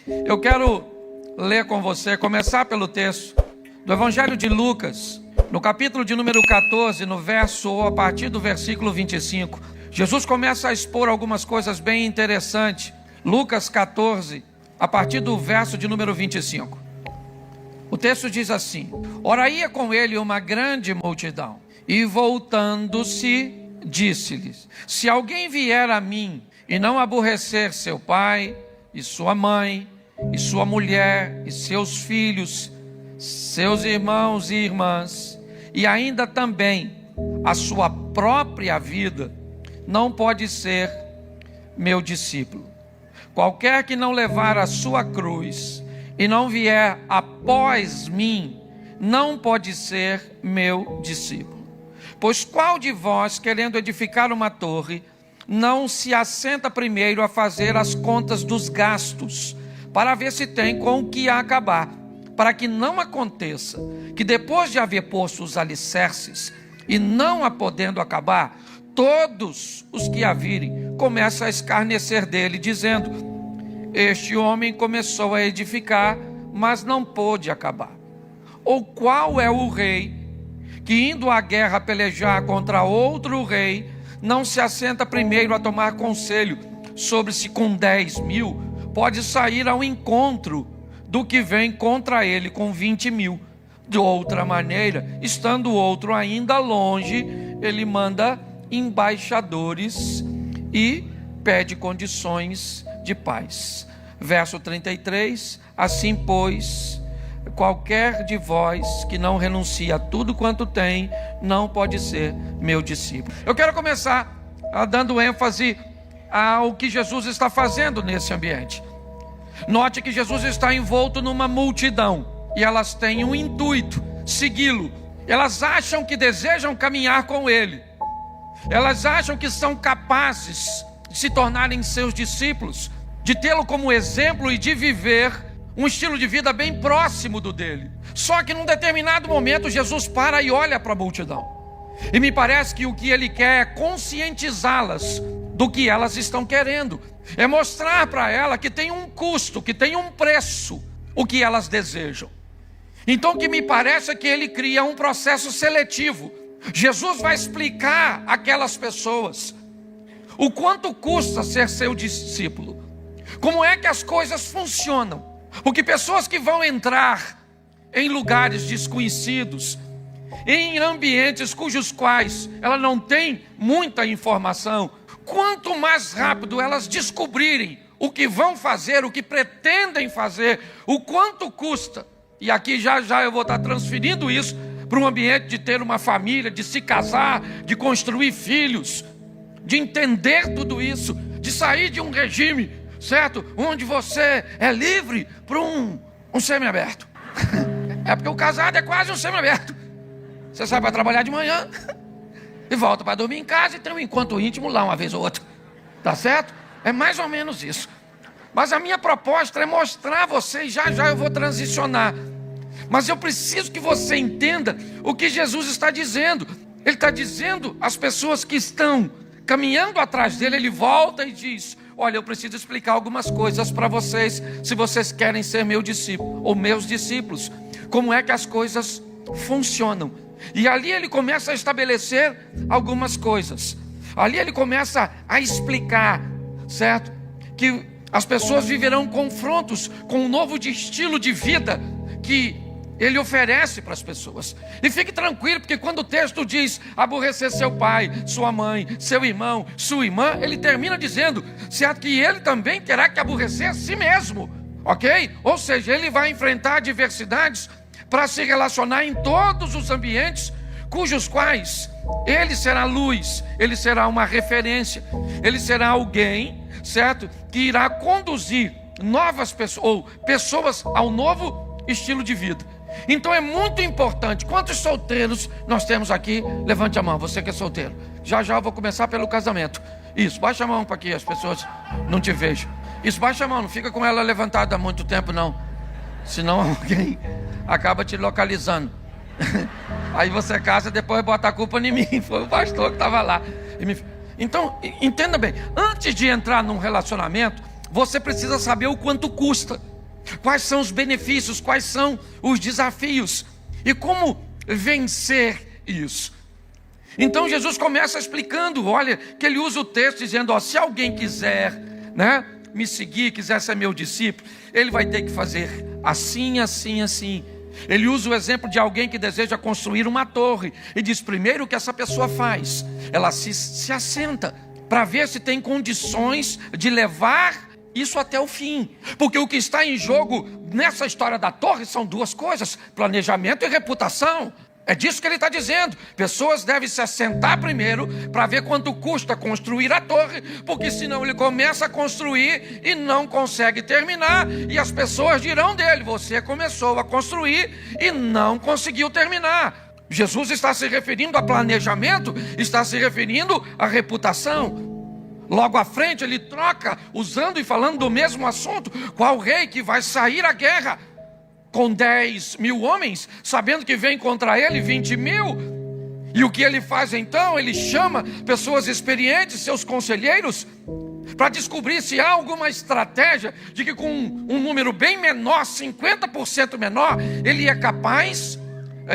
Eu quero ler com você, começar pelo texto do Evangelho de Lucas, no capítulo de número 14, no verso, ou a partir do versículo 25. Jesus começa a expor algumas coisas bem interessantes. Lucas 14, a partir do verso de número 25. O texto diz assim: Ora ia com ele uma grande multidão, e voltando-se, disse-lhes: Se alguém vier a mim e não aborrecer seu pai, e sua mãe, e sua mulher, e seus filhos, seus irmãos e irmãs, e ainda também a sua própria vida, não pode ser meu discípulo. Qualquer que não levar a sua cruz e não vier após mim, não pode ser meu discípulo. Pois qual de vós, querendo edificar uma torre, não se assenta primeiro a fazer as contas dos gastos, para ver se tem com o que acabar, para que não aconteça que depois de haver posto os alicerces, e não a podendo acabar, todos os que a virem começam a escarnecer dele, dizendo: Este homem começou a edificar, mas não pôde acabar. Ou qual é o rei que, indo à guerra pelejar contra outro rei, não se assenta primeiro a tomar conselho sobre se com 10.000 pode sair ao encontro do que vem contra ele com 20.000? De outra maneira, estando o outro ainda longe, ele manda embaixadores e pede condições de paz. Verso 33: Assim, pois, qualquer de vós que não renuncia a tudo quanto tem, não pode ser meu discípulo. Eu quero começar dando ênfase ao que Jesus está fazendo nesse ambiente. Note que Jesus está envolto numa multidão, e elas têm um intuito: segui-lo. Elas acham que desejam caminhar com ele, elas acham que são capazes de se tornarem seus discípulos, de tê-lo como exemplo e de viver um estilo de vida bem próximo do dele. Só que num determinado momento Jesus para e olha para a multidão, e me parece que o que ele quer é conscientizá-las do que elas estão querendo, é mostrar para ela que tem um custo, que tem um preço, o que elas desejam. Então o que me parece é que ele cria um processo seletivo. Jesus vai explicar àquelas pessoas o quanto custa ser seu discípulo, como é que as coisas funcionam, porque pessoas que vão entrar em lugares desconhecidos, em ambientes cujos quais ela não tem muita informação, quanto mais rápido elas descobrirem o que vão fazer, o que pretendem fazer, o quanto custa, e aqui já eu vou estar transferindo isso para um ambiente de ter uma família, de se casar, de construir filhos, de entender tudo isso, de sair de um regime, certo? Onde você é livre para um semiaberto. É porque o casado é quase um semiaberto. Você sai para trabalhar de manhã e volta para dormir em casa e tem um encontro íntimo lá uma vez ou outra. Tá certo? É mais ou menos isso. Mas a minha proposta é mostrar a vocês, já eu vou transicionar. Mas eu preciso que você entenda o que Jesus está dizendo. Ele está dizendo às pessoas que estão caminhando atrás dele, ele volta e diz: Olha, eu preciso explicar algumas coisas para vocês, se vocês querem ser meu discípulo, ou meus discípulos. Como é que as coisas funcionam? E ali ele começa a estabelecer algumas coisas. Ali ele começa a explicar, certo? Que as pessoas viverão confrontos com um novo estilo de vida que ele oferece para as pessoas. E fique tranquilo, porque quando o texto diz aborrecer seu pai, sua mãe, seu irmão, sua irmã, ele termina dizendo, certo, que ele também terá que aborrecer a si mesmo, ok? Ou seja, ele vai enfrentar adversidades para se relacionar em todos os ambientes cujos quais ele será luz, ele será uma referência, ele será alguém, certo, que irá conduzir novas pessoas, ou pessoas ao novo estilo de vida. Então é muito importante. Quantos solteiros nós temos aqui? Levante a mão, você que é solteiro. Já eu vou começar pelo casamento. Isso, baixa a mão para que as pessoas não te vejam. Isso, baixa a mão, não fica com ela levantada há muito tempo não, senão alguém acaba te localizando. Aí você casa, depois bota a culpa em mim. Foi o pastor que estava lá. Então, entenda bem, antes de entrar num relacionamento, você precisa saber o quanto custa. Quais são os benefícios? Quais são os desafios? E como vencer isso? Então Jesus começa explicando, olha, que ele usa o texto dizendo, ó, se alguém quiser, né, me seguir, quiser ser meu discípulo, ele vai ter que fazer assim, assim, assim. Ele usa o exemplo de alguém que deseja construir uma torre e diz, primeiro o que essa pessoa faz, ela se assenta para ver se tem condições de levar isso até o fim, porque o que está em jogo nessa história da torre são duas coisas, planejamento e reputação. É disso que ele está dizendo. Pessoas devem se assentar primeiro para ver quanto custa construir a torre, porque senão ele começa a construir e não consegue terminar, e as pessoas dirão dele, você começou a construir e não conseguiu terminar. Jesus está se referindo a planejamento, está se referindo à reputação. Logo à frente ele troca, usando e falando do mesmo assunto, qual rei que vai sair à guerra com 10.000 homens, sabendo que vem contra ele 20.000. E o que ele faz então? Ele chama pessoas experientes, seus conselheiros, para descobrir se há alguma estratégia de que com um número bem menor, 50% menor, ele é capaz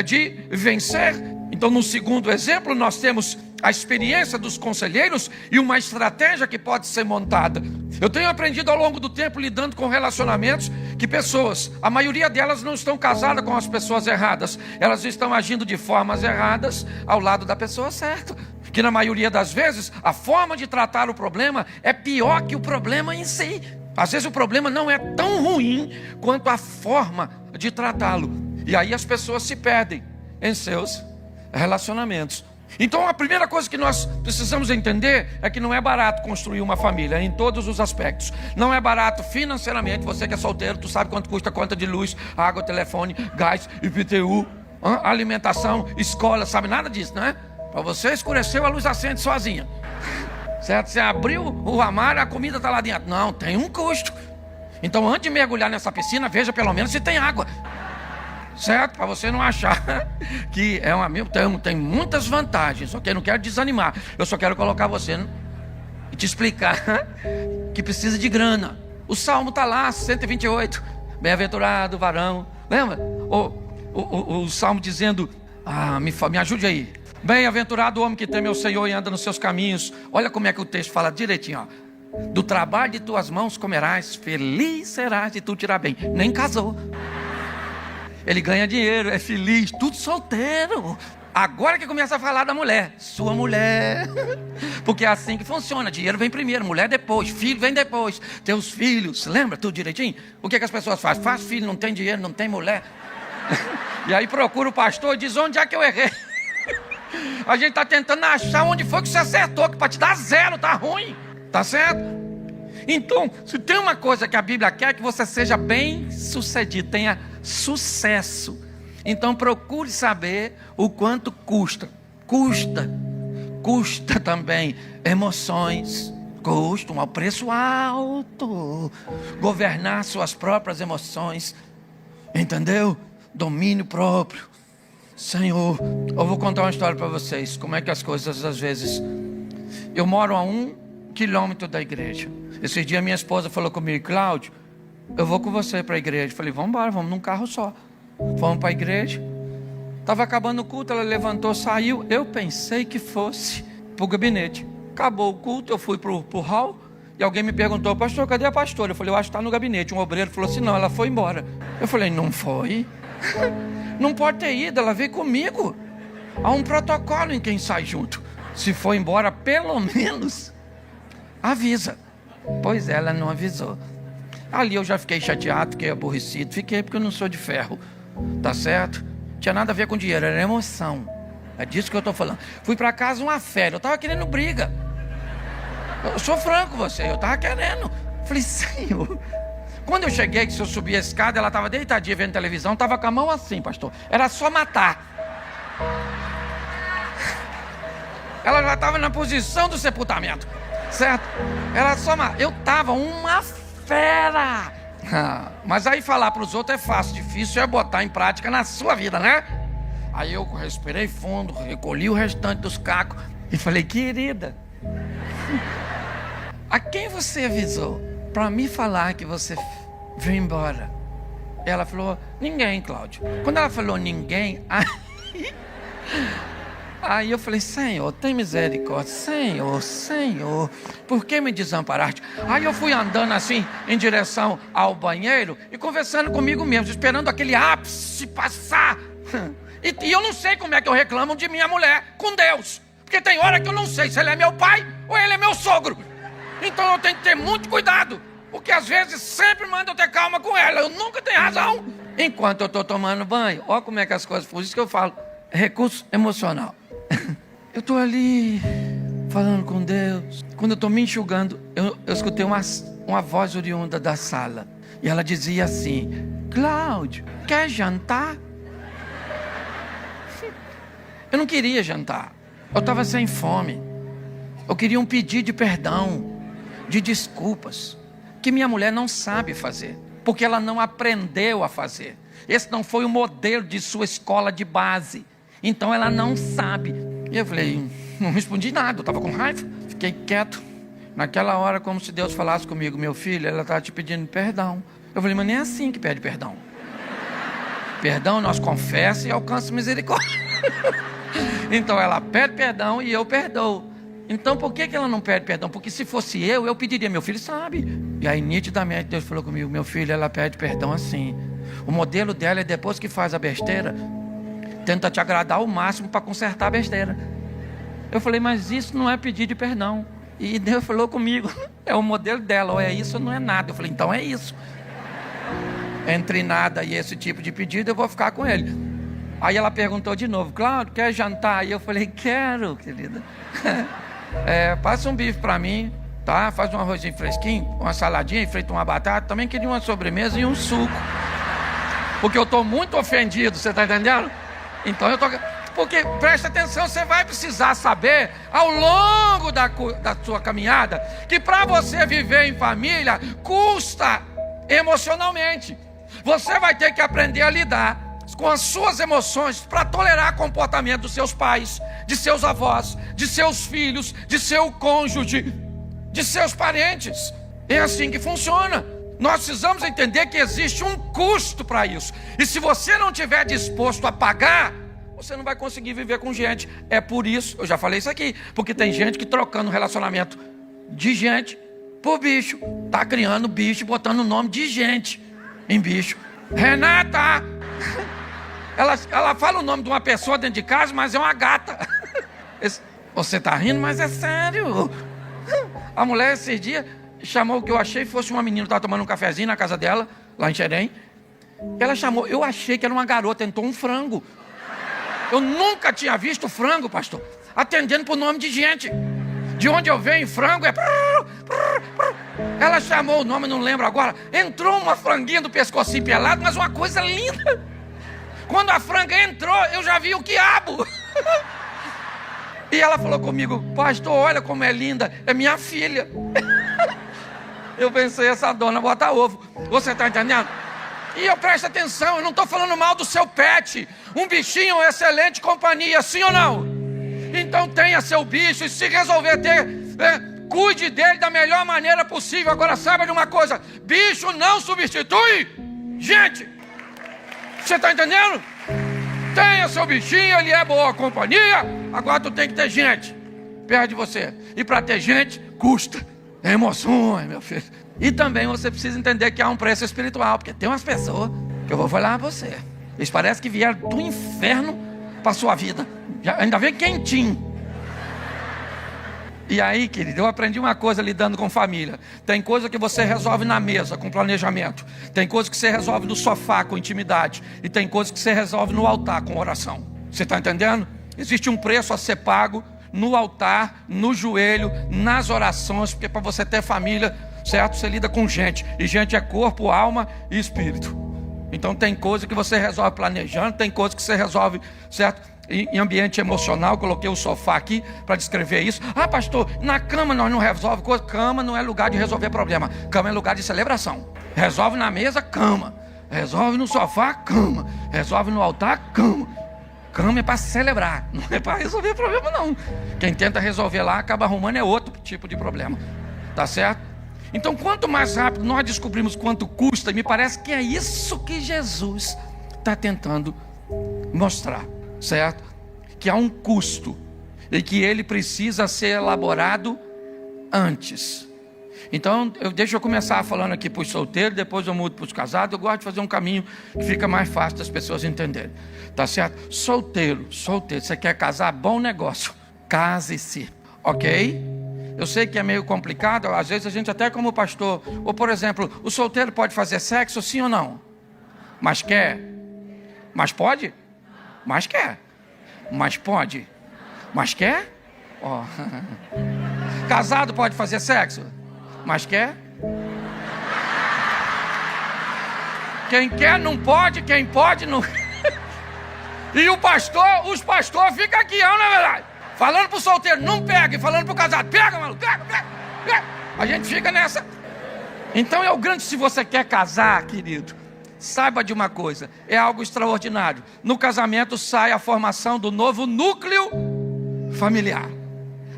de vencer. Então, no segundo exemplo, nós temos a experiência dos conselheiros e uma estratégia que pode ser montada. Eu tenho aprendido ao longo do tempo, lidando com relacionamentos, que pessoas, a maioria delas não estão casadas com as pessoas erradas, elas estão agindo de formas erradas ao lado da pessoa certa, que na maioria das vezes a forma de tratar o problema é pior que o problema em si. Às vezes o problema não é tão ruim quanto a forma de tratá-lo, e aí as pessoas se perdem em seus relacionamentos. Então a primeira coisa que nós precisamos entender é que não é barato construir uma família em todos os aspectos. Não é barato financeiramente. Você que é solteiro, tu sabe quanto custa a conta de luz, água, telefone, gás, IPTU, alimentação, escola, sabe nada disso, né? Para você escureceu, a luz acende sozinha, certo? Você abriu o armário, a comida está lá dentro. Não, tem um custo. Então antes de mergulhar nessa piscina, veja pelo menos se tem água, certo? Para você não achar que é um amigo. Tem muitas vantagens, só que eu não quero desanimar, eu só quero colocar você e te explicar que precisa de grana. O Salmo está lá, 128, bem-aventurado o varão, lembra? O Salmo dizendo, me ajude aí, bem-aventurado o homem que teme ao Senhor e anda nos seus caminhos. Olha como é que o texto fala direitinho, ó. Do trabalho de tuas mãos comerás, feliz serás de tu tirar bem. Nem casou, ele ganha dinheiro, é feliz, tudo solteiro. Agora que começa a falar da mulher, sua mulher, porque é assim que funciona, dinheiro vem primeiro, mulher depois, filho vem depois, teus filhos, lembra tudo direitinho? O que as pessoas fazem? Faz filho, não tem dinheiro, não tem mulher, e aí procura o pastor e diz, onde é que eu errei? A gente está tentando achar onde foi que você acertou, que para te dar zero, tá ruim, tá certo? Então, se tem uma coisa que a Bíblia quer, é que você seja bem sucedido, tenha sucesso. Então procure saber o quanto custa. Custa também emoções, custa um preço alto. Governar suas próprias emoções, entendeu? Domínio próprio. Senhor, eu vou contar uma história para vocês, como é que as coisas às vezes. Eu moro a 1 quilômetro da igreja. Esse dia minha esposa falou comigo, Cláudio, eu vou com você para a igreja. Falei, vamos embora, vamos num carro só. Fomos para a igreja. Estava acabando o culto, ela levantou, saiu. Eu pensei que fosse para o gabinete. Acabou o culto, eu fui para o hall. E alguém me perguntou, pastor, cadê a pastora? Eu falei, eu acho que está no gabinete. Um obreiro falou assim, não, ela foi embora. Eu falei, não foi? Não pode ter ido, ela veio comigo. Há um protocolo em quem sai junto. Se for embora, pelo menos avisa. Pois ela não avisou. Ali eu já fiquei chateado, fiquei aborrecido. Fiquei porque eu não sou de ferro, tá certo? Tinha nada a ver com dinheiro, era emoção. É disso que eu estou falando. Fui para casa uma férias, eu estava querendo briga. Eu sou franco com você, eu estava querendo. Falei, Senhor. Quando eu cheguei, que se eu subir a escada, ela estava deitadinha vendo televisão, estava com a mão assim, pastor. Era só matar. Ela já estava na posição do sepultamento, certo? Era só matar. Eu estava uma fera. Mas aí falar para os outros é fácil, difícil é botar em prática na sua vida, né? Aí eu respirei fundo, recolhi o restante dos cacos e falei, querida, a quem você avisou para me falar que você veio embora? Ela falou: ninguém, Cláudio. Quando ela falou ninguém, aí eu falei: Senhor, tem misericórdia. Senhor, por que me desamparaste? Aí eu fui andando assim em direção ao banheiro e conversando comigo mesmo, esperando aquele ápice passar. E eu não sei como é que eu reclamo de minha mulher com Deus, porque tem hora que eu não sei se ele é meu pai ou ele é meu sogro. Então eu tenho que ter muito cuidado, porque às vezes sempre manda eu ter calma com ela. Eu nunca tenho razão. Enquanto eu estou tomando banho, olha como é que as coisas... Por isso que eu falo, recurso emocional. Eu estou ali falando com Deus. Quando eu estou me enxugando, eu escutei uma voz oriunda da sala. E ela dizia assim: Cláudio, quer jantar? Eu não queria jantar. Eu estava sem fome. Eu queria um pedido de perdão, de desculpas, que minha mulher não sabe fazer, porque ela não aprendeu a fazer. Esse não foi o modelo de sua escola de base. Então ela não sabe. E eu falei, não respondi nada, eu estava com raiva, fiquei quieto. Naquela hora, como se Deus falasse comigo: meu filho, ela está te pedindo perdão. Eu falei: mas nem é assim que pede perdão. Perdão nós confessa e alcança misericórdia. Então ela pede perdão e eu perdoo. Então por que ela não pede perdão? Porque se fosse eu pediria. Meu filho sabe. E aí nitidamente Deus falou comigo: meu filho, ela pede perdão assim. O modelo dela é, depois que faz a besteira, tenta te agradar ao máximo para consertar a besteira. Eu falei: mas isso não é pedir de perdão. E Deus falou comigo: é o modelo dela, ou é isso ou não é nada. Eu falei: então é isso. Entre nada e esse tipo de pedido, eu vou ficar com ele. Aí ela perguntou de novo: Cláudio, quer jantar? E eu falei: quero, querida. Passa um bife para mim, tá? Faz um arrozinho fresquinho, uma saladinha, frita uma batata. Também queria uma sobremesa e um suco, porque eu estou muito ofendido, você está entendendo? Então eu estou... Porque, presta atenção, você vai precisar saber ao longo da sua caminhada que para você viver em família custa emocionalmente. Você vai ter que aprender a lidar com as suas emoções para tolerar o comportamento dos seus pais, de seus avós, de seus filhos, de seu cônjuge, de seus parentes. É assim que funciona. Nós precisamos entender que existe um custo para isso. E se você não estiver disposto a pagar, você não vai conseguir viver com gente. É por isso, eu já falei isso aqui, porque tem gente que trocando o relacionamento de gente por bicho. Está criando bicho, botando o nome de gente em bicho. Renata! Ela fala o nome de uma pessoa dentro de casa, mas é uma gata. Você está rindo, mas é sério. A mulher esses dias chamou o que eu achei fosse uma menina, estava tomando um cafezinho na casa dela, lá em Xerém. Ela chamou, eu achei que era uma garota, tentou um frango. Eu nunca tinha visto frango, pastor, atendendo por nome de gente. De onde eu venho, frango é... Ela chamou o nome, não lembro agora. Entrou uma franguinha do pescocinho pelado, mas uma coisa linda. Quando a franga entrou, eu já vi o quiabo. E ela falou comigo: pastor, olha como é linda, é minha filha. Eu pensei, essa dona bota ovo. Você está entendendo? E eu presto atenção, eu não estou falando mal do seu pet. Um bichinho é uma excelente companhia, sim ou não? Então tenha seu bicho, e se resolver ter, cuide dele da melhor maneira possível. Agora saiba de uma coisa: bicho não substitui gente. Você está entendendo? Tenha seu bichinho, ele é boa companhia. Agora tu tem que ter gente perto de você. E para ter gente, custa. É emoções, meu filho. E também você precisa entender que há um preço espiritual. Porque tem umas pessoas que eu vou falar a você, eles parecem que vieram do inferno para a sua vida. Ainda vem quentinho. E aí, querido, eu aprendi uma coisa lidando com família. Tem coisa que você resolve na mesa, com planejamento. Tem coisa que você resolve no sofá, com intimidade. E tem coisa que você resolve no altar, com oração. Você está entendendo? Existe um preço a ser pago no altar, no joelho, nas orações. Porque para você ter família, certo? Você lida com gente. E gente é corpo, alma e espírito. Então tem coisa que você resolve planejando. Tem coisa que você resolve, certo? Em ambiente emocional. Coloquei o sofá aqui para descrever isso. Ah, pastor, na cama nós não resolve coisa. Cama não é lugar de resolver problema. Cama é lugar de celebração. Resolve na mesa, cama. Resolve no sofá, cama. Resolve no altar, cama. Cama é para celebrar, não é para resolver problema não. Quem tenta resolver lá acaba arrumando é outro tipo de problema. Tá certo? Então, quanto mais rápido nós descobrimos quanto custa, e me parece que é isso que Jesus está tentando mostrar, certo? Que há um custo e que ele precisa ser elaborado antes. Então, deixa eu começar falando aqui para os solteiros, depois eu mudo para os casados. Eu gosto de fazer um caminho que fica mais fácil das pessoas entenderem, tá certo? Solteiro, você quer casar? Bom negócio, case-se, ok? Eu sei que é meio complicado, às vezes a gente até como pastor, ou por exemplo, o solteiro pode fazer sexo, sim ou não? Mas quer? Mas pode? Mas quer? Mas pode? Mas quer? Oh. Casado pode fazer sexo? Mas quer? Quem quer não pode, quem pode não. E os pastores ficam aqui, não é verdade? Falando pro solteiro, não pega, e falando pro casado, pega, maluco, pega. A gente fica nessa. Então é o grande, se você quer casar, querido, saiba de uma coisa, é algo extraordinário. No casamento sai a formação do novo núcleo familiar,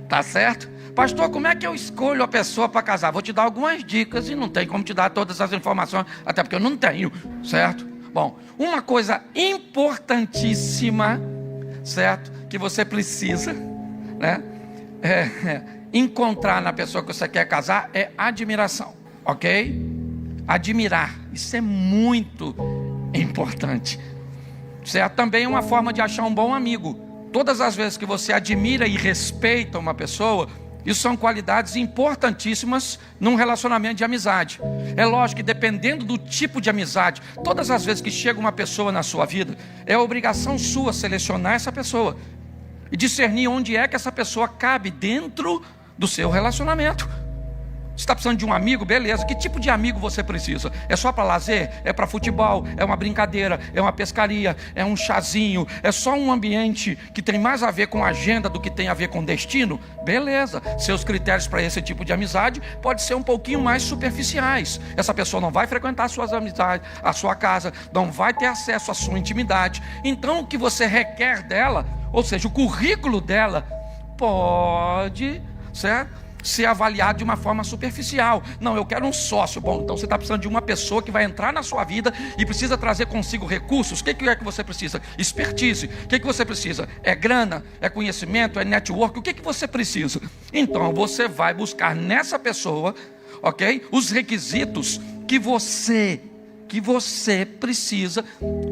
tá certo? Pastor, como é que eu escolho a pessoa para casar? Vou te dar algumas dicas e não tem como te dar todas as informações, até porque eu não tenho, certo? Bom, uma coisa importantíssima, certo? Que você precisa, né? Encontrar na pessoa que você quer casar é admiração, ok? Admirar, isso é muito importante, certo? Também é uma forma de achar um bom amigo. Todas as vezes que você admira e respeita uma pessoa, isso são qualidades importantíssimas num relacionamento de amizade. É lógico que dependendo do tipo de amizade, todas as vezes que chega uma pessoa na sua vida, é obrigação sua selecionar essa pessoa e discernir onde é que essa pessoa cabe dentro do seu relacionamento. Você está precisando de um amigo? Beleza, que tipo de amigo você precisa? É só para lazer? É para futebol? É uma brincadeira? É uma pescaria? É um chazinho? É só um ambiente que tem mais a ver com agenda do que tem a ver com destino? Beleza, seus critérios para esse tipo de amizade podem ser um pouquinho mais superficiais. Essa pessoa não vai frequentar suas amizades, a sua casa, não vai ter acesso à sua intimidade. Então o que você requer dela, ou seja, o currículo dela, pode, certo? Ser avaliado de uma forma superficial. Não, eu quero um sócio. Bom, então você está precisando de uma pessoa que vai entrar na sua vida e precisa trazer consigo recursos. O que é que você precisa? Expertise. O que você precisa? É grana? É conhecimento? É network? O que você precisa? Então você vai buscar nessa pessoa, ok? Os requisitos que você precisa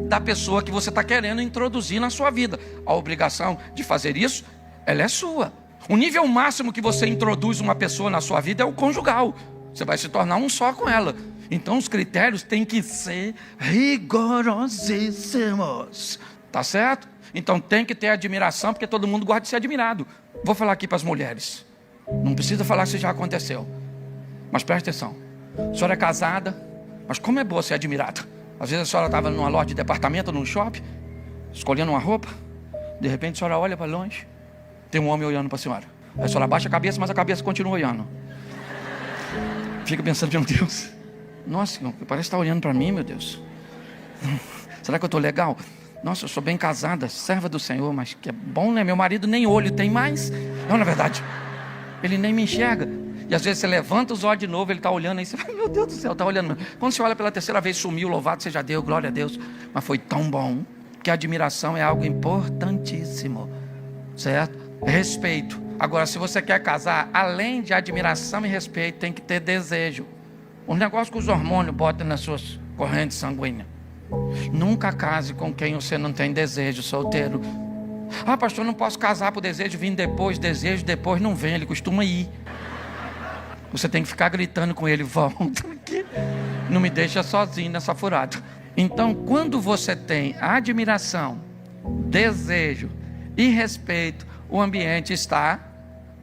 da pessoa que você está querendo introduzir na sua vida. A obrigação de fazer isso, ela é sua. O nível máximo que você introduz uma pessoa na sua vida é o conjugal. Você vai se tornar um só com ela. Então os critérios têm que ser rigorosíssimos. Tá certo? Então tem que ter admiração, porque todo mundo gosta de ser admirado. Vou falar aqui para as mulheres. Não precisa falar se já aconteceu. Mas preste atenção. A senhora é casada, mas como é boa ser admirada. Às vezes a senhora estava numa loja de departamento, num shopping, escolhendo uma roupa. De repente a senhora olha para longe. Tem um homem olhando para a senhora. Aí a senhora abaixa a cabeça, mas a cabeça continua olhando. Fica pensando, meu Deus. Nossa, parece que está olhando para mim, meu Deus. Será que eu estou legal? Nossa, eu sou bem casada, serva do Senhor, mas que é bom, né? Meu marido nem olho tem mais. Não, na verdade, ele nem me enxerga. E às vezes você levanta os olhos de novo, ele está olhando aí, você fala, meu Deus do céu, está olhando. Quando você olha pela terceira vez, sumiu, louvado seja Deus, glória a Deus. Mas foi tão bom, que a admiração é algo importantíssimo, certo? Respeito. Agora, se você quer casar, além de admiração e respeito, tem que ter desejo. Um negócio que os hormônios botam nas suas correntes sanguíneas. Nunca case com quem você não tem desejo, solteiro. Ah, pastor, não posso casar por desejo vir depois. Desejo depois não vem, ele costuma ir. Você tem que ficar gritando com ele, volta aqui, não me deixa sozinho nessa furada. Então, quando você tem admiração, desejo e respeito, o ambiente está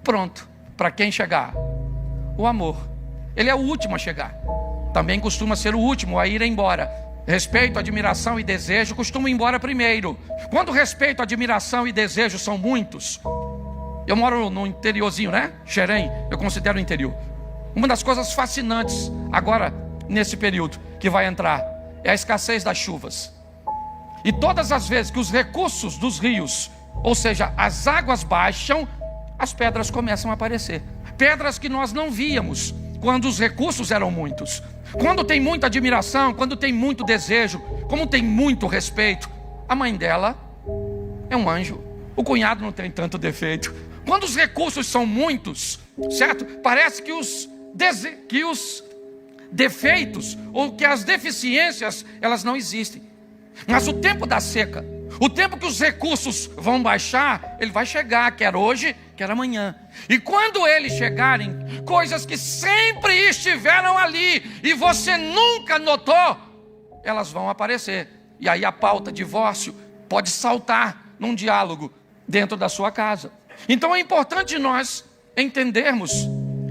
pronto para quem chegar. O amor, ele é o último a chegar. Também costuma ser o último a ir embora. Respeito, admiração e desejo costumam ir embora primeiro. Quando respeito, admiração e desejo são muitos. Eu moro no interiorzinho, né? Xerém, eu considero o interior. Uma das coisas fascinantes agora, nesse período que vai entrar, é a escassez das chuvas. E todas as vezes que os recursos dos rios, ou seja, as águas baixam, as pedras começam a aparecer. Pedras que nós não víamos, quando os recursos eram muitos. Quando tem muita admiração, quando tem muito desejo, como tem muito respeito. A mãe dela é um anjo. O cunhado não tem tanto defeito. Quando os recursos são muitos, certo? Parece que os defeitos ou que as deficiências, elas não existem. Mas o tempo da seca, o tempo que os recursos vão baixar, ele vai chegar, quer hoje, quer amanhã. E quando eles chegarem, coisas que sempre estiveram ali e você nunca notou, elas vão aparecer. E aí a pauta divórcio pode saltar num diálogo dentro da sua casa. Então é importante nós entendermos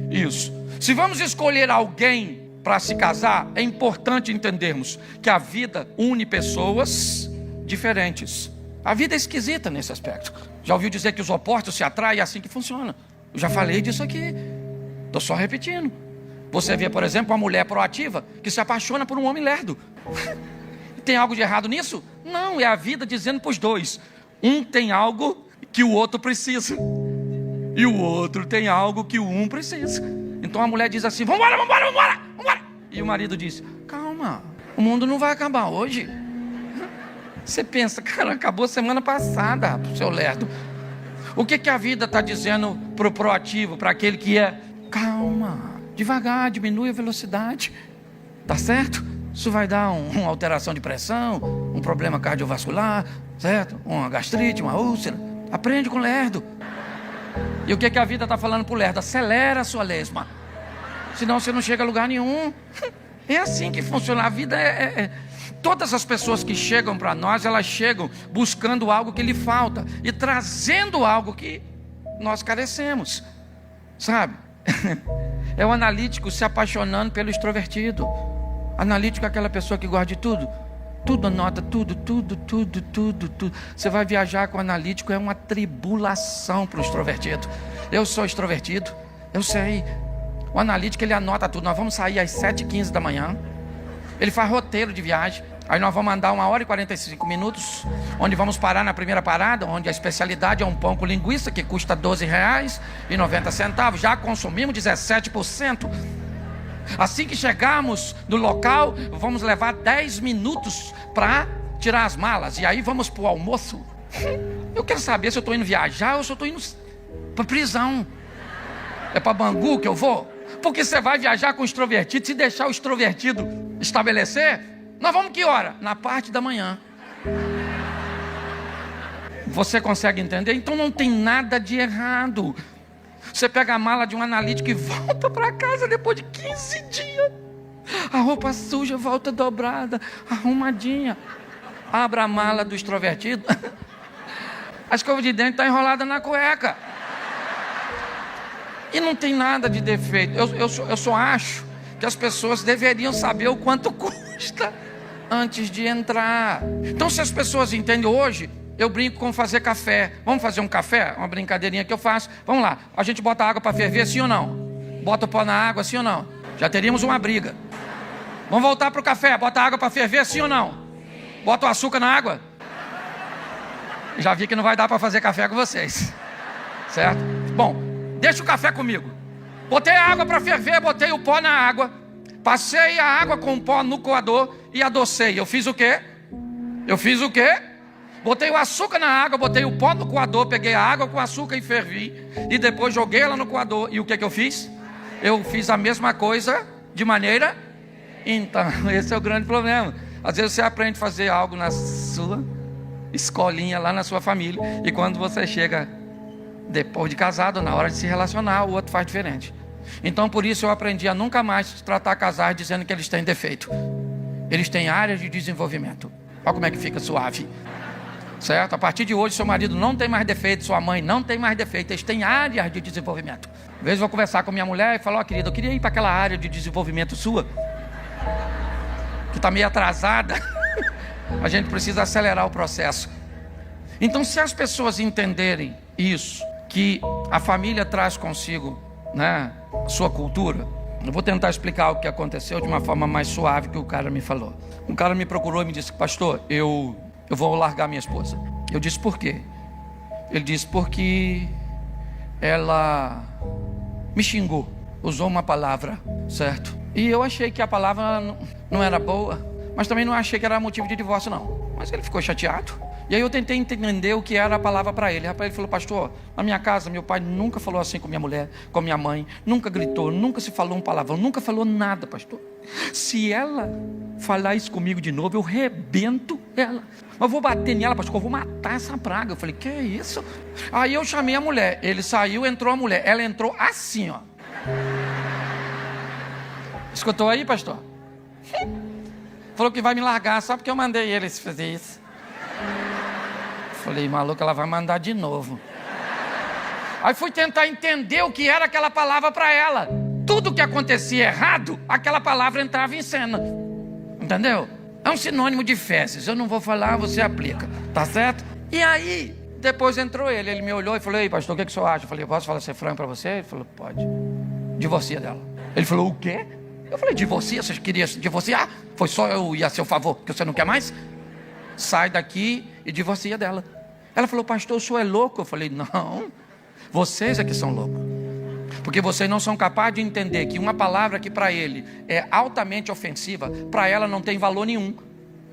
isso. Se vamos escolher alguém para se casar, é importante entendermos que a vida une pessoas diferentes. A vida é esquisita nesse aspecto. Já ouviu dizer que os opostos se atraem? É assim que funciona. Eu já falei disso aqui. Estou só repetindo. Você vê, por exemplo, uma mulher proativa que se apaixona por um homem lerdo. Tem algo de errado nisso? Não, é a vida dizendo para os dois. Um tem algo que o outro precisa. E o outro tem algo que o um precisa. Então a mulher diz assim, vambora, vambora, vambora, vambora. E o marido diz, calma, o mundo não vai acabar hoje. Você pensa, cara, acabou semana passada, seu lerdo. O que a vida está dizendo para o proativo, para aquele que é, calma, devagar, diminui a velocidade. Tá certo? Isso vai dar uma alteração de pressão, um problema cardiovascular, certo? Uma gastrite, uma úlcera. Aprende com o lerdo. E o que a vida está falando para o lerdo? Acelera a sua lesma. Senão você não chega a lugar nenhum. É assim que funciona. A vida Todas as pessoas que chegam para nós, elas chegam buscando algo que lhe falta e trazendo algo que nós carecemos. Sabe? É o analítico se apaixonando pelo extrovertido. Analítico é aquela pessoa que gosta de tudo. Tudo anota, tudo. Você vai viajar com o analítico, é uma tribulação para o extrovertido. Eu sou extrovertido, eu sei. O analítico, ele anota tudo. Nós vamos sair às 7h15 da manhã. Ele faz roteiro de viagem. Aí nós vamos andar 1h e 45 minutos, onde vamos parar na primeira parada, onde a especialidade é um pão com linguiça, que custa R$12,90. Já consumimos 17%. Assim que chegarmos no local, vamos levar 10 minutos para tirar as malas. E aí vamos para o almoço. Eu quero saber se eu estou indo viajar ou se eu estou indo para prisão. É para Bangu que eu vou? Porque você vai viajar com o extrovertido. Se deixar o extrovertido estabelecer, nós vamos que hora? Na parte da manhã. Você consegue entender? Então não tem nada de errado. Você pega a mala de um analítico e volta para casa depois de 15 dias. A roupa suja, volta dobrada, arrumadinha. Abra a mala do extrovertido. A escova de dente está enrolada na cueca. E não tem nada de defeito. Eu só acho que as pessoas deveriam saber o quanto custa antes de entrar. Então, se as pessoas entendem hoje, eu brinco com fazer café. Vamos fazer um café? Uma brincadeirinha que eu faço. Vamos lá. A gente bota água para ferver, sim ou não? Bota o pó na água, sim ou não? Já teríamos uma briga. Vamos voltar para o café. Bota água para ferver, sim ou não? Bota o açúcar na água. Já vi que não vai dar para fazer café com vocês. Certo? Bom, deixa o café comigo. Botei a água para ferver, botei o pó na água. Passei a água com o pó no coador e adocei. Eu fiz o quê? Botei o açúcar na água, botei o pó no coador, peguei a água com açúcar e fervi. E depois joguei ela no coador. E o que eu fiz? Eu fiz a mesma coisa de maneira... Então, esse é o grande problema. Às vezes você aprende a fazer algo na sua escolinha, lá na sua família. E quando você chega depois de casado, na hora de se relacionar, o outro faz diferente. Então por isso eu aprendi a nunca mais tratar casais dizendo que eles têm defeito. Eles têm áreas de desenvolvimento. Olha como é que fica suave. Certo? A partir de hoje seu marido não tem mais defeito, sua mãe não tem mais defeito. Eles têm áreas de desenvolvimento. Às vezes eu vou conversar com minha mulher e falar, querida, eu queria ir para aquela área de desenvolvimento sua, que está meio atrasada. A gente precisa acelerar o processo. Então, se as pessoas entenderem isso, que a família traz consigo, né, sua cultura. Eu vou tentar explicar o que aconteceu de uma forma mais suave que o cara me falou. Um cara me procurou e me disse, pastor, eu vou largar minha esposa. Eu disse, por quê? Ele disse, porque ela me xingou. usou uma palavra, certo? E eu achei que a palavra não era boa, mas também não achei que era motivo de divórcio, não. Mas ele ficou chateado. E aí eu tentei entender o que era a palavra para ele. Rapaz, ele falou: pastor, na minha casa, meu pai nunca falou assim com minha mulher, com minha mãe, nunca gritou, nunca se falou um palavrão, nunca falou nada, pastor. Se ela falar isso comigo de novo, eu rebento ela. Mas eu vou bater nela, pastor, eu vou matar essa praga. Eu falei: que é isso? Aí eu chamei a mulher, ele saiu, entrou a mulher. Ela entrou assim, ó. Escutou aí, pastor? Falou que vai me largar só porque eu mandei ele fazer isso. Falei: maluco, ela vai mandar de novo. Aí fui tentar entender o que era aquela palavra para ela. Tudo que acontecia errado, aquela palavra entrava em cena. Entendeu? É um sinônimo de fezes. Eu não vou falar, você aplica. Tá certo? E aí, depois entrou ele. Ele me olhou e falou: ei, pastor, o que o senhor acha? Eu falei: posso falar ser franco para você? Ele falou: pode. Divorcia dela. Ele falou: o quê? Eu falei: divorcia? Você queria divorciar? Foi só eu ir a seu favor, que você não quer mais? Sai daqui e divorcia dela. Ela falou: pastor, o senhor é louco? Eu falei: não, vocês é que são loucos. Porque vocês não são capazes de entender que uma palavra que para ele é altamente ofensiva, para ela não tem valor nenhum.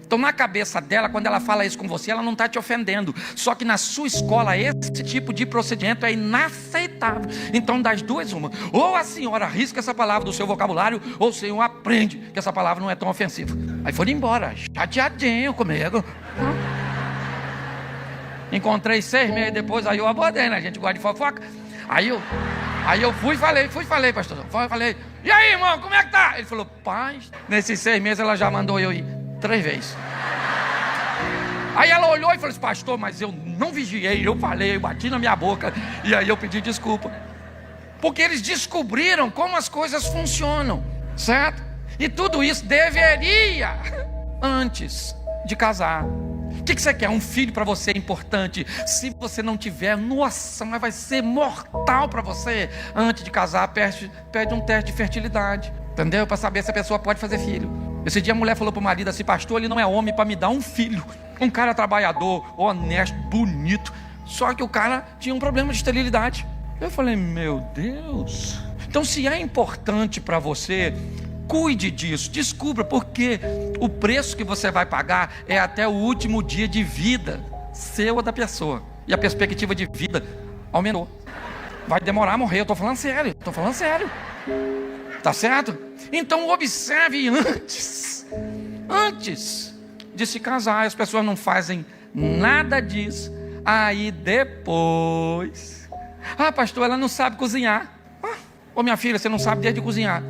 Então na cabeça dela, quando ela fala isso com você, ela não está te ofendendo. Só que na sua escola, esse tipo de procedimento é inaceitável. Então das duas, uma: ou a senhora risca essa palavra do seu vocabulário, ou o senhor aprende que essa palavra não é tão ofensiva. Aí foram embora, chateadinho comigo. Encontrei 6 meses depois, aí eu abordei, né? A gente gosta de fofoca. Aí eu fui e falei, pastor. Falei: e aí, irmão, como é que tá? Ele falou: paz. Nesses 6 meses ela já mandou eu ir 3 vezes. Aí ela olhou e falou assim: pastor, mas eu não vigiei, eu falei, eu bati na minha boca. E aí eu pedi desculpa. Porque eles descobriram como as coisas funcionam, certo? E tudo isso deveria, antes de casar. O que você quer? Um filho para você é importante. Se você não tiver, nossa, mas vai ser mortal para você. Antes de casar, pede um teste de fertilidade, entendeu? Para saber se a pessoa pode fazer filho. Esse dia a mulher falou para o marido assim: pastor, ele não é homem para me dar um filho. Um cara trabalhador, honesto, bonito. Só que o cara tinha um problema de esterilidade. Eu falei: meu Deus. Então se é importante para você, cuide disso, descubra, porque o preço que você vai pagar é até o último dia de vida seu ou da pessoa. E a perspectiva de vida aumentou. Vai demorar a morrer, eu estou falando sério. Tá certo? Então observe antes de se casar. As pessoas não fazem nada disso. Aí depois: ah, pastor, ela não sabe cozinhar. Ô minha filha, você não sabe desde cozinhar.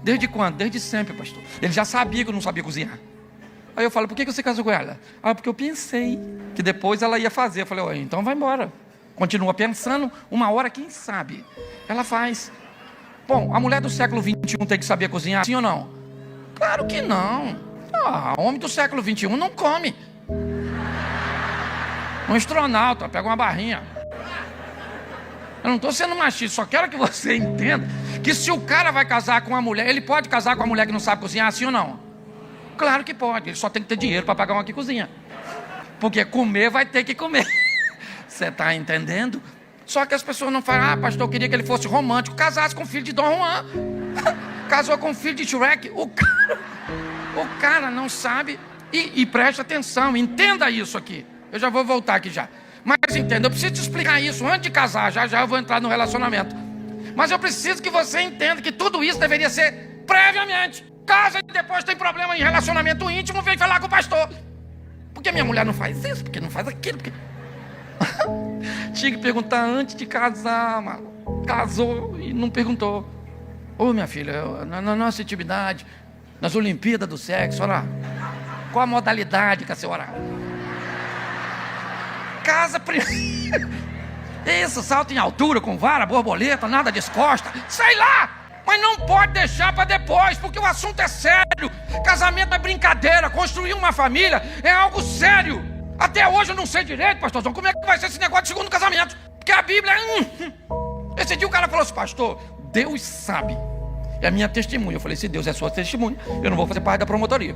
Desde quando? Desde sempre, pastor. Ele já sabia que eu não sabia cozinhar. Aí eu falo: por que você casou com ela? Ah, porque eu pensei que depois ela ia fazer. Eu falei: ué, então vai embora. Continua pensando, uma hora, quem sabe, ela faz. Bom, a mulher do século XXI tem que saber cozinhar, sim ou não? Claro que não. Homem do século XXI não come. Um astronauta pega uma barrinha. Eu não estou sendo machista, só quero que você entenda que se o cara vai casar com uma mulher, ele pode casar com uma mulher que não sabe cozinhar, sim ou não? Claro que pode, ele só tem que ter dinheiro para pagar uma que cozinha. Porque comer vai ter que comer. Você está entendendo? Só que as pessoas não falam: ah, pastor, eu queria que ele fosse romântico. Casasse com o filho de Dom Juan. Casou com o filho de Shrek. O cara não sabe. E preste atenção, entenda isso aqui. Eu já vou voltar aqui já. Mas entenda, eu preciso te explicar isso antes de casar. Já eu vou entrar no relacionamento. Mas eu preciso que você entenda que tudo isso deveria ser previamente. Casa e depois tem problema em relacionamento íntimo, vem falar com o pastor. Porque minha mulher não faz isso, porque não faz aquilo, porque... Tinha que perguntar antes de casar, mano. Casou e não perguntou. Ô minha filha, na nossa intimidade, nas Olimpíadas do Sexo, olha lá, qual a modalidade que a senhora... Casa primeiro. Isso, salto em altura, com vara, borboleta, nada de costa, sei lá. Mas não pode deixar para depois, porque o assunto é sério. Casamento é brincadeira, construir uma família é algo sério. Até hoje eu não sei direito, pastorzão, como é que vai ser esse negócio de segundo casamento. Porque a Bíblia é... Esse dia o cara falou assim: pastor, Deus sabe. É a minha testemunha. Eu falei: se Deus é sua testemunha, eu não vou fazer parte da promotoria.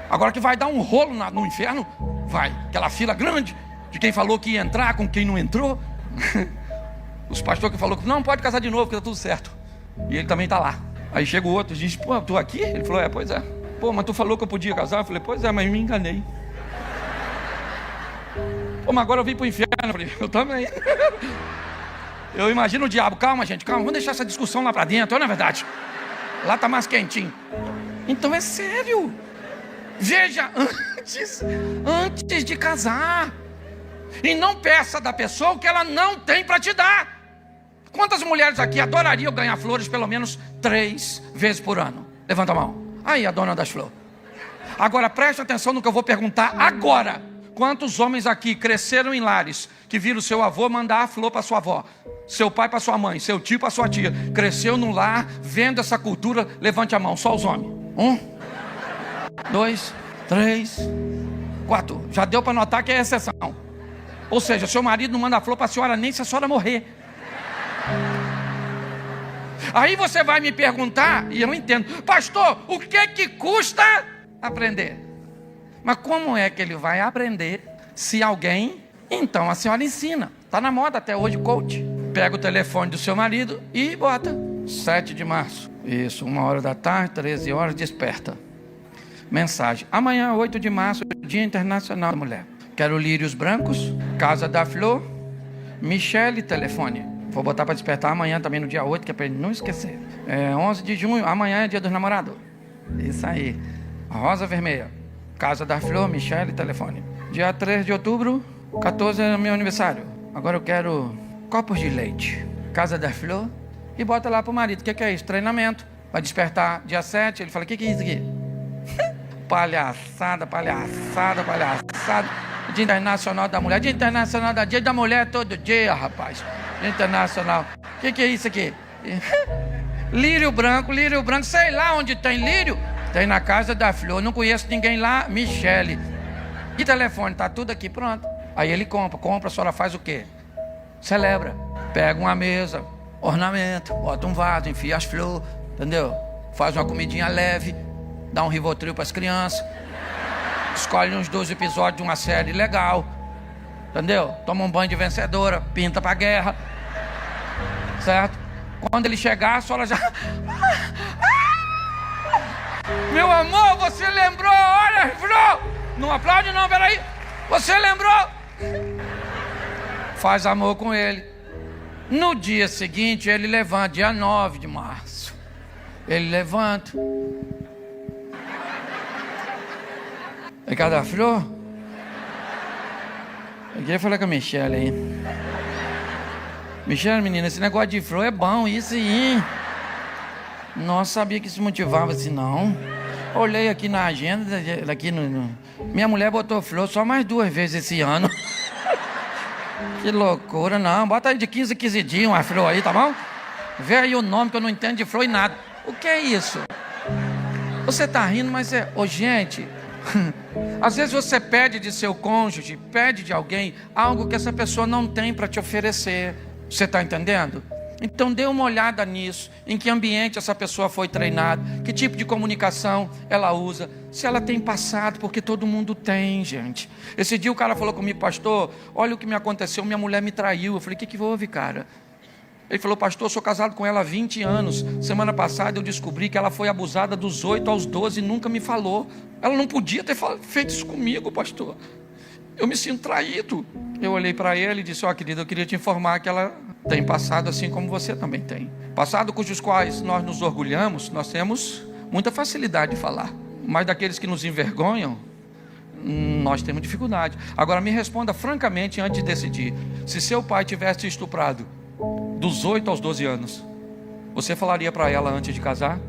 Agora que vai dar um rolo no inferno, vai. Aquela fila grande de quem falou que ia entrar com quem não entrou. Os pastores que falou que não pode casar de novo, que tá tudo certo. E ele também tá lá. Aí chega o outro e diz, pô, tu aqui? Ele falou, pois é. Pô, mas tu falou que eu podia casar? Eu falei, pois é, mas me enganei. Pô, mas agora eu vim pro inferno. Eu falei, eu também. Eu imagino o diabo, calma gente, calma, vamos deixar essa discussão lá pra dentro, não é verdade? Lá tá mais quentinho. Então é sério. Veja, antes de casar. E não peça da pessoa o que ela não tem para te dar. Quantas mulheres aqui adorariam ganhar flores pelo menos 3 vezes por ano? Levanta a mão. Aí a dona das flores. Agora preste atenção no que eu vou perguntar agora. Quantos homens aqui cresceram em lares que viram seu avô mandar a flor para sua avó, seu pai para sua mãe, seu tio para sua tia? Cresceu num lar vendo essa cultura? Levante a mão, só os homens. 1, 2, 3, 4. Já deu para notar que é exceção. Ou seja, seu marido não manda flor para a senhora nem se a senhora morrer. Aí você vai me perguntar, e eu entendo, pastor, o que custa aprender? Mas como é que ele vai aprender se alguém? Então a senhora ensina. Está na moda até hoje, coach. Pega o telefone do seu marido e bota 7 de março. Isso, 1h da tarde, 13 horas, desperta. Mensagem: amanhã, 8 de março, Dia Internacional da Mulher. Quero lírios brancos, Casa da Flor, Michele, telefone. Vou botar para despertar amanhã também no dia 8, que é para ele não esquecer. 11 de junho, amanhã é dia dos namorados. Isso aí. Rosa vermelha, Casa da Flor, Michele, telefone. Dia 3 de outubro, 14 é meu aniversário. Agora eu quero copos de leite, Casa da Flor. E bota lá pro marido. O que é isso? Treinamento. Vai despertar dia 7. Ele fala, o que é isso aqui? Palhaçada. Dia Internacional da Mulher. Dia Internacional da Dia da Mulher todo dia, rapaz. Dia Internacional. O que é isso aqui? Lírio branco. Sei lá onde tem lírio. Tem na Casa da Flor. Não conheço ninguém lá. Michele. E telefone, tá tudo aqui, pronto. Aí ele compra, a senhora faz o quê? Celebra. Pega uma mesa, ornamento, bota um vaso, enfia as flores, entendeu? Faz uma comidinha leve, dá um Rivotril para as crianças, escolhe uns 12 episódios de uma série legal, entendeu? Toma um banho de vencedora, pinta para guerra, certo? Quando ele chegar, a senhora já... Meu amor, você lembrou? Olha, flor! Não aplaude não, peraí. Você lembrou? Faz amor com ele. No dia seguinte ele levanta, dia 9 de março. Ele levanta. É cada flor? Eu queria falar com a Michele aí. Michele, menina, esse negócio de flor é bom, isso aí. Não sabia que isso motivava assim, não. Olhei aqui na agenda, minha mulher botou flor só mais 2 vezes esse ano. Que loucura, não. Bota aí de 15 dias uma flor aí, tá bom? Vê aí o nome que eu não entendo de flor e nada. O que é isso? Você tá rindo, mas gente, às vezes você pede de seu cônjuge, pede de alguém algo que essa pessoa não tem para te oferecer. Você tá entendendo? Então dê uma olhada nisso, em que ambiente essa pessoa foi treinada, que tipo de comunicação ela usa, se ela tem passado, porque todo mundo tem, gente. Esse dia o cara falou comigo, pastor, olha o que me aconteceu, minha mulher me traiu. Eu falei, o que houve, cara? Ele falou, pastor, eu sou casado com ela há 20 anos, semana passada eu descobri que ela foi abusada dos 8 aos 12 e nunca me falou. Ela não podia ter feito isso comigo, pastor. Eu me sinto traído. Eu olhei para ele e disse, querido, eu queria te informar que ela tem passado assim como você também tem. Passado cujos quais nós nos orgulhamos, nós temos muita facilidade de falar. Mas daqueles que nos envergonham, nós temos dificuldade. Agora me responda francamente antes de decidir. Se seu pai tivesse te estuprado dos 8 aos 12 anos, você falaria para ela antes de casar?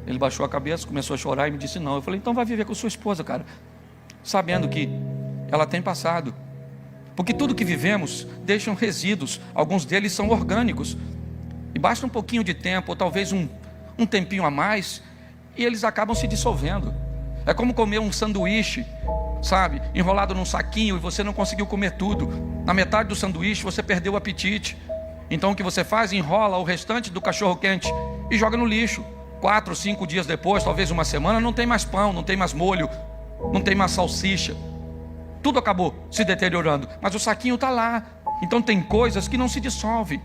Ele baixou a cabeça, começou a chorar e me disse não. Eu falei, então vai viver com sua esposa, cara, sabendo que ela tem passado. Porque tudo que vivemos deixam resíduos, alguns deles são orgânicos, e basta um pouquinho de tempo, ou talvez um tempinho a mais, e eles acabam se dissolvendo. É como comer um sanduíche, sabe, enrolado num saquinho, e você não conseguiu comer tudo. Na metade do sanduíche você perdeu o apetite. Então o que você faz? Enrola o restante do cachorro quente e joga no lixo. 4, 5 dias depois, talvez uma semana, não tem mais pão, não tem mais molho, não tem mais salsicha. Tudo acabou se deteriorando, mas o saquinho está lá. Então tem coisas que não se dissolvem.